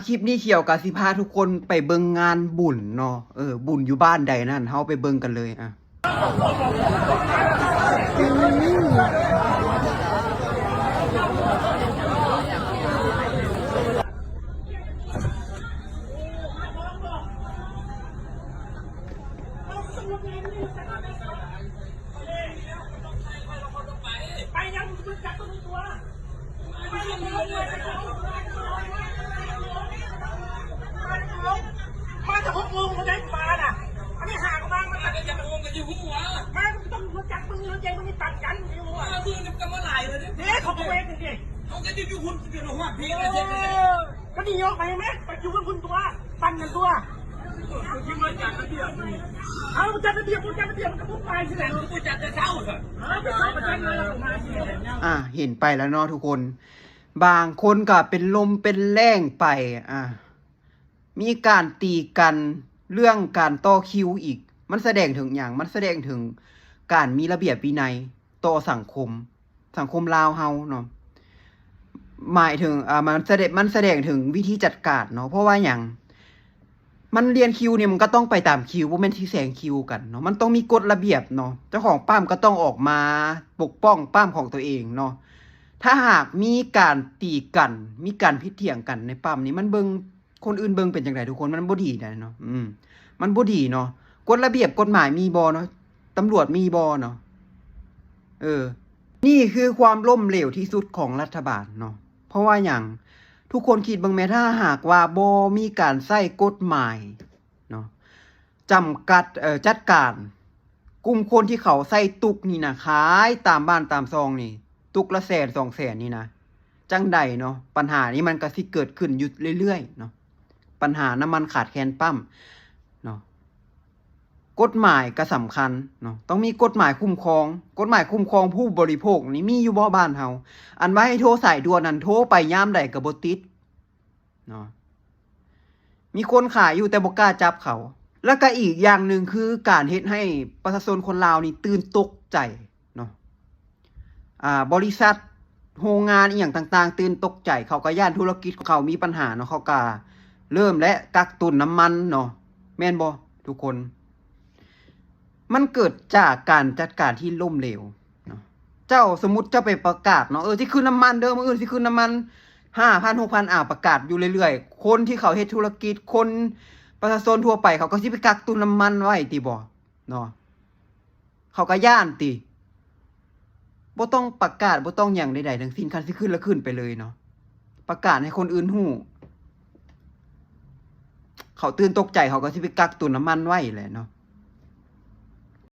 คลิปนี้เขียวกับสิพาทุกคนไปเบิ่งงานบุญเนาะบุญอยู่บ้านใดนั่นเฮาไปเบิ่งกันเลยอ่ะไปยังมึงจับตัวตัวมาจะ6 โมงมาได้มาน่ะอันนี้ห่างมากมันจะจะงงกันอยู่หัวมาต้องรู้จักมึงรู้ใจมึงนี่ตัดกันอยู่หัวเบื่อกันเมื่อไหร่เลยเนี่ยเขาไปเวทดิเขาจะอยู่หุ่นเดี๋ยวหัวพีเลยเจ๊ก็นี่ยกไปไหมไปอยู่กับคุณตัวปั่นกันตัวยิ่งเลยจัดระเบียบเอาจัดระเบียบมันก็พุ่งไปสิแหละกูจัดจะเช้าเหรอไปเช้ามาจัดเลยมาสิเห็นไปแล้วเนาะทุกคน บางคนก็เป็นลมเป็นแรงไปมีการตีกันเรื่องการต่อคิวอีกมันแสดงถึงอย่างมันแสดงถึงการมีระเบียบวินัยต่อสังคมลาวเฮาเนาะหมายถึงมันแสดงถึงวิธีจัดการเนาะเพราะว่าอย่างมันเรียนคิวเนี่ยมันก็ต้องไปตามคิวบ่แม่นที่แซงคิวกันเนาะมันต้องมีกฎระเบียบเนาะเจ้าของป้ามก็ต้องออกมาปกป้องป้ามของตัวเองเนาะถ้าหากมีการตีกันมีการพิดเถียงกันในป้ามนี้มันเบิ่งคนอื่นเบิ่งเป็นจังไดทุกคนมันบ่ดีนะเนาะมันบ่ดีเนาะกฎระเบียบกฎหมายมีบ่เนาะตำรวจมีบ่เนาะนี่คือความล้มเหลวที่สุดของรัฐบาลเนาะเพราะว่าอย่างทุกคนคิดเบิ่งแม้ถ้าหากว่าบ่มีการใช้กฎหมายเนาะจำกัดจัดการกลุ่มคนที่เขาใส่ตุกนี่นะขายตามบ้านตามซองนี่ตุกละ100,000 200,000นี่นะจังใดเนาะปัญหานี้มันก็สิเกิดขึ้นอยู่เรื่อยๆเนาะปัญหาน้ำมันขาดแคลนปั๊มเนาะกฎหมายก็สำคัญเนาะต้องมีกฎหมายคุ้มครองผู้บริโภคนี่มีอยู่บ่บ้านเฮาอันว่าให้โทรสายด่วนนั้นโทรไปยามใดก็บ่ติดเนาะมีคนขายอยู่แต่บ่กล้าจับเขาแล้วก็อีกอย่างหนึ่งคือการเฮ็ดให้ประชาชนคนลาวนี่ตื่นตกใจเนาะบริษัทโรงงานอีหยังต่างๆตื่นตกใจเขาก็ย่านธุรกิจของเขามีปัญหาเนาะเขาก็เริ่มและกักตุนน้ำมันเนาะแม่นบ่ทุกคนมันเกิดจากการจัดการที่ล้มเหลวเนาะเจ้าสมมุติเจ้าไปประกาศเนาะสิขึ้นน้ำมันเด้อมื้ออื่นสิขึ้นน้ำมัน 5,000 6,000ประกาศอยู่เรื่อยๆคนที่เขาเฮ็ดธุรกิจคนประชาชนทั่วไปเขาก็สิไปกักตุนน้ำมันไว้ติบ่เนาะเขาก็ย้านติบ่ต้องประกาศบ่ต้องหยังใดๆทั้งสิ้นคันสิขึ้นแล้วขึ้นไปเลยเนาะประกาศให้คนอื่นฮู้เขาตื่นตกใจเขาก็สิไปกักตุนน้ำมันไว้แหละเนาะ